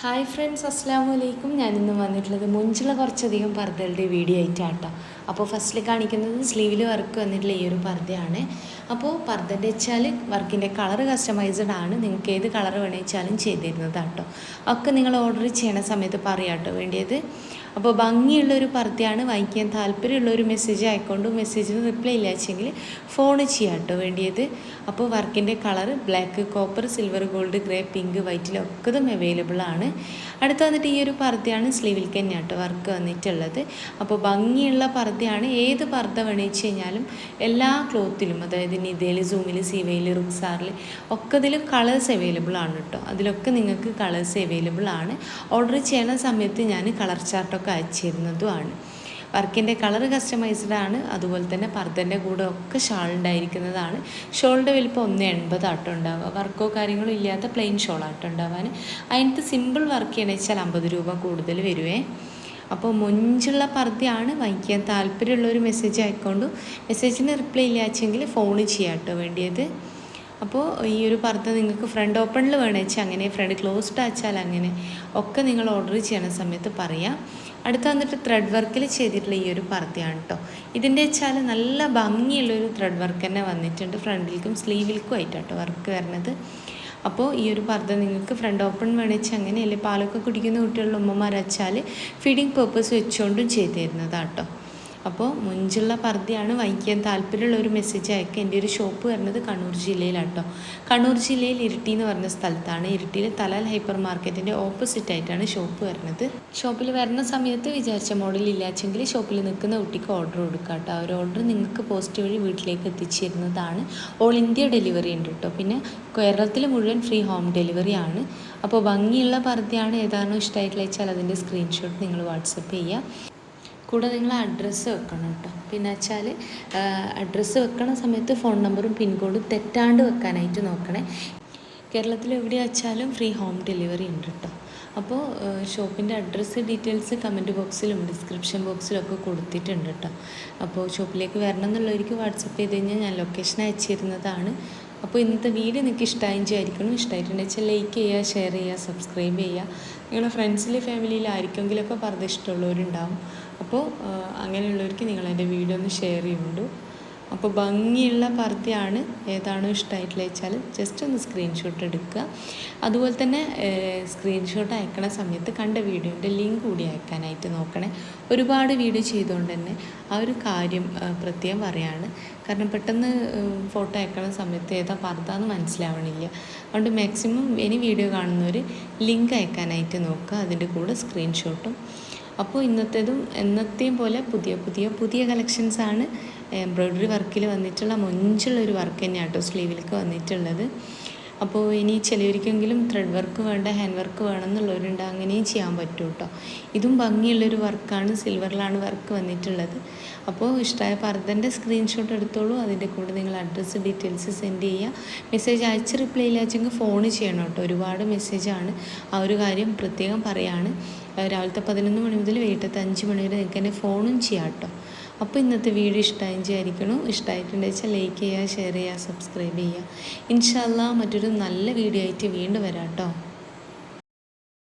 Hi friends, അസ്സലാമു അലൈക്കും. ഞാനിന്ന് വന്നിട്ടുള്ളത് മുഞ്ചുള്ള കുറച്ചധികം പർദ്ദകളുടെ വീഡിയോ ആയിട്ടാട്ടോ. അപ്പോൾ ഫസ്റ്റിൽ കാണിക്കുന്നത് സ്ലീവിൽ വർക്ക് വന്നിട്ടുള്ള ഈ ഒരു പർദ്ദയാണ്. അപ്പോൾ പർദ്ദൻ്റെ വെച്ചാൽ വർക്കിൻ്റെ കളർ കസ്റ്റമൈസ്ഡ് ആണ്. നിങ്ങൾക്ക് ഏത് കളർ വേണമെച്ചാലും ചെയ്ത് തരുന്നതാട്ടോ. ഒക്കെ നിങ്ങൾ ഓർഡർ ചെയ്യണ സമയത്ത് പറയാട്ടോ വേണ്ടിയത്. അപ്പോൾ ഭംഗിയുള്ളൊരു പർദ്ദയാണ്. വാങ്ങിക്കാൻ താല്പര്യമുള്ളൊരു മെസ്സേജ് ആയിക്കൊണ്ട് മെസ്സേജിന് റിപ്ലൈ ഇല്ലാച്ചെങ്കിൽ ഫോൺ ചെയ്യാട്ടോ വേണ്ടിയത്. അപ്പോൾ വർക്കിൻ്റെ colour black, copper, silver, gold, grey, pink, വൈറ്റിലൊക്കെ ഇതും അവൈലബിൾ ആണ്. അടുത്ത് വന്നിട്ട് ഈ ഒരു പർദ്ദയാണ് സ്ലീവിൽ തന്നെയാട്ടോ വർക്ക് വന്നിട്ടുള്ളത്. അപ്പോൾ ഭംഗിയുള്ള പർദ്ദയാണ്. ഏത് പർദ്ദ വേണമെന്ന് കഴിഞ്ഞാലും എല്ലാ ക്ലോത്തിലും, അതായത് നിതയിൽ, സൂമിൽ, സീവയിൽ, റുക്സാറിൽ ഒക്കെ ഇതിൽ കളേഴ്സ് അവൈലബിൾ ആണ് കേട്ടോ. അതിലൊക്കെ നിങ്ങൾക്ക് കളേഴ്സ് അവൈലബിൾ ആണ്. ഓർഡർ ചെയ്യണ സമയത്ത് ഞാൻ കളർ ചാർട്ടൊക്കെ അയച്ചു തരുന്നതുമാണ്. വർക്കിൻ്റെ കളർ കസ്റ്റമൈസ്ഡ് ആണ്. അതുപോലെ തന്നെ പർദ്ദൻ്റെ കൂടെ ഒക്കെ ഷാൾ ഉണ്ടായിരിക്കുന്നതാണ്. ഷോളിൻ്റെ വലിപ്പം 1.80 ആട്ടോ ഉണ്ടാവുക. വർക്കോ കാര്യങ്ങളോ ഇല്ലാത്ത പ്ലെയിൻ ഷോളാട്ടോ ഉണ്ടാവാൻ. അതിനകത്ത് സിമ്പിൾ വർക്ക് ചെയ്യണമെന്ന് വെച്ചാൽ 50 രൂപ കൂടുതൽ വരുവേ. അപ്പോൾ മുഞ്ചുള്ള പർദ്ദയാണ്. വാങ്ങിക്കാൻ താല്പര്യമുള്ളൊരു മെസ്സേജ് ആയിക്കൊണ്ട് മെസ്സേജിന് റിപ്ലൈ ഇല്ലാച്ചെങ്കിൽ ഫോൺ ചെയ്യാം കേട്ടോ വേണ്ടിയത്. അപ്പോൾ ഈ ഒരു പർദ്ദ നിങ്ങൾക്ക് ഫ്രണ്ട് ഓപ്പണിൽ വേണമെന്ന് വെച്ചാൽ അങ്ങനെ, ഫ്രണ്ട് ക്ലോസ്ഡ് ആച്ചാൽ അങ്ങനെ ഒക്കെ നിങ്ങൾ ഓർഡർ ചെയ്യണ സമയത്ത് പറയാം. അടുത്ത് വന്നിട്ട് ത്രെഡ് വർക്കിൽ ചെയ്തിട്ടുള്ള ഈ ഒരു പർദ്ദയാണ് കേട്ടോ. ഇതിൻ്റെ വെച്ചാൽ നല്ല ഭംഗിയുള്ളൊരു ത്രെഡ് വർക്ക് തന്നെ വന്നിട്ടുണ്ട്. ഫ്രണ്ടിലേക്കും സ്ലീവിലേക്കും ആയിട്ടാട്ടോ വർക്ക് വരുന്നത്. അപ്പോൾ ഈ ഒരു പർദ്ദ നിങ്ങൾക്ക് ഫ്രണ്ട് ഓപ്പൺ വേണമെന്ന് അങ്ങനെ, അല്ലെങ്കിൽ പാലൊക്കെ കുടിക്കുന്ന കുട്ടികളുടെ ഉമ്മമാർ വെച്ചാൽ ഫീഡിങ് പർപ്പസ് വെച്ചുകൊണ്ടും ചെയ്ത് തരുന്നതാട്ടോ. അപ്പോൾ മുഞ്ചുള്ള പർദ്ദയാണ്. വാങ്ങിക്കാൻ താല്പര്യമുള്ള ഒരു മെസ്സേജ് അയക്കുക. എൻ്റെ ഒരു ഷോപ്പ് വരുന്നത് കണ്ണൂർ ജില്ലയിലാട്ടോ. കണ്ണൂർ ജില്ലയിൽ ഇരിട്ടി എന്ന് പറഞ്ഞ സ്ഥലത്താണ്. ഇരിട്ടിയിൽ തലാൽ ഹൈപ്പർ മാർക്കറ്റിൻ്റെ ഓപ്പോസിറ്റ് ആയിട്ടാണ് ഷോപ്പ് വരുന്നത്. ഷോപ്പിൽ വരുന്ന സമയത്ത് വിചാരിച്ച മോഡൽ ഇല്ലാച്ചെങ്കിൽ ഷോപ്പിൽ നിൽക്കുന്ന കുട്ടിക്ക് ഓർഡർ കൊടുക്കുക കേട്ടോ. ആ ഒരു ഓർഡർ നിങ്ങൾക്ക് പോസ്റ്റ് വഴി വീട്ടിലേക്ക് എത്തിച്ചു തരുന്നതാണ്. ഓൾ ഇന്ത്യ ഡെലിവറി ഉണ്ട് കേട്ടോ. പിന്നെ കേരളത്തിൽ മുഴുവൻ ഫ്രീ ഹോം ഡെലിവറി ആണ്. അപ്പോൾ ഭംഗിയുള്ള പർദ്ദയാണ്. ഏതാണോ ഇഷ്ടമായിട്ടുള്ള വെച്ചാൽ അതിൻ്റെ സ്ക്രീൻഷോട്ട് നിങ്ങൾ വാട്സപ്പ് ചെയ്യുക. കൂടെ നിങ്ങൾ അഡ്രസ്സ് വെക്കണം കേട്ടോ. പിന്നെ വെച്ചാൽ അഡ്രസ്സ് വെക്കണ സമയത്ത് ഫോൺ നമ്പറും പിൻകോഡും തെറ്റാണ്ട് വെക്കാനായിട്ട് നോക്കണേ. കേരളത്തിൽ എവിടെ വെച്ചാലും ഫ്രീ ഹോം ഡെലിവറി ഉണ്ട് കേട്ടോ. അപ്പോൾ ഷോപ്പിൻ്റെ അഡ്രസ്സ് ഡീറ്റെയിൽസ് കമൻറ്റ് ബോക്സിലും ഡിസ്ക്രിപ്ഷൻ ബോക്സിലും ഒക്കെ കൊടുത്തിട്ടുണ്ട് കേട്ടോ. അപ്പോൾ ഷോപ്പിലേക്ക് വരണം എന്നുള്ളവർക്ക് വാട്സപ്പ് ചെയ്ത് കഴിഞ്ഞാൽ ഞാൻ ലൊക്കേഷൻ അയച്ചു തരുന്നതാണ്. അപ്പോൾ ഇന്നത്തെ വീഡിയോ നിങ്ങൾക്ക് ഇഷ്ടമായും വിചാരിക്കണം. ഇഷ്ടമായിട്ടുണ്ടെന്ന് വെച്ചാൽ ലൈക്ക് ചെയ്യുക, ഷെയർ ചെയ്യുക, സബ്സ്ക്രൈബ് ചെയ്യുക. നിങ്ങളുടെ ഫ്രണ്ട്സിൽ ഫാമിലിയിൽ ആർക്കെങ്കിലുമൊക്കെ പർദ്ദ ഇഷ്ടമുള്ളവരുണ്ടാവും. അപ്പോൾ അങ്ങനെയുള്ളവർക്ക് നിങ്ങളെൻ്റെ വീഡിയോ ഒന്ന് ഷെയർ ചെയ്യുന്നുണ്ട്. അപ്പോൾ ഭംഗിയുള്ള പർദ്ദയാണ്. ഏതാണോ ഇഷ്ടമായിട്ടുള്ള വെച്ചാൽ ജസ്റ്റ് ഒന്ന് സ്ക്രീൻഷോട്ട് എടുക്കുക. അതുപോലെ തന്നെ സ്ക്രീൻഷോട്ട് അയക്കണ സമയത്ത് കണ്ട വീഡിയോൻ്റെ ലിങ്ക് കൂടി അയക്കാനായിട്ട് നോക്കണേ. ഒരുപാട് വീഡിയോ ചെയ്തുകൊണ്ട് തന്നെ ആ ഒരു കാര്യം പ്രത്യേകം പറയാണ്. കാരണം പെട്ടെന്ന് ഫോട്ടോ അയക്കണ സമയത്ത് ഏതാ പർദ്ദ എന്ന് മനസ്സിലാവണില്ല. അതുകൊണ്ട് മാക്സിമം ഇനി വീഡിയോ കാണുന്നവർ ലിങ്ക് അയക്കാനായിട്ട് നോക്കുക, അതിൻ്റെ കൂടെ സ്ക്രീൻഷോട്ടും. അപ്പോൾ ഇന്നത്തേതും എന്നത്തെയും പോലെ പുതിയ കളക്ഷൻസാണ്. എംബ്രോയ്ഡറി വർക്കിൽ വന്നിട്ടുള്ള മുഞ്ചുള്ളൊരു വർക്ക് തന്നെയാണ് കേട്ടോ സ്ലീവിലേക്ക് വന്നിട്ടുള്ളത്. അപ്പോൾ ഇനി ചിലവർക്കെങ്കിലും ത്രെഡ് വർക്ക് വേണ്ട, ഹാൻഡ് വർക്ക് വേണമെന്നുള്ളവരുണ്ട്. അങ്ങനെയും ചെയ്യാൻ പറ്റും കേട്ടോ. ഇതും ഭംഗിയുള്ളൊരു വർക്കാണ്. സിൽവറിലാണ് വർക്ക് വന്നിട്ടുള്ളത്. അപ്പോൾ ഇഷ്ടമായ പർദ്ദൻ്റെ സ്ക്രീൻഷോട്ട് എടുത്തോളൂ. അതിൻ്റെ കൂടെ നിങ്ങൾ അഡ്രസ്സ് ഡീറ്റെയിൽസ് സെൻഡ് ചെയ്യുക. മെസ്സേജ് അയച്ച് റിപ്ലൈ ഇല്ലാച്ചെങ്കിൽ ഫോൺ ചെയ്യണം കേട്ടോ. ഒരുപാട് മെസ്സേജാണ്. ആ ഒരു കാര്യം പ്രത്യേകം പറയാണ്. രാവിലത്തെ 11 മണി മുതൽ വൈകിട്ടത്തെ 5 മണി വരെ നിങ്ങൾക്ക് എന്നെ ഫോണും ചെയ്യാം കേട്ടോ. അപ്പോൾ ഇന്നത്തെ വീഡിയോ ഇഷ്ടമായും വിചാരിക്കണം. ഇഷ്ടമായിട്ടുണ്ടെന്ന് വെച്ചാൽ ലൈക്ക് ചെയ്യുക, ഷെയർ ചെയ്യുക, സബ്സ്ക്രൈബ് ചെയ്യുക. ഇൻഷാ അല്ലാഹ് മറ്റൊരു നല്ല വീഡിയോ ആയിട്ട് വീണ്ടും വരാം കേട്ടോ.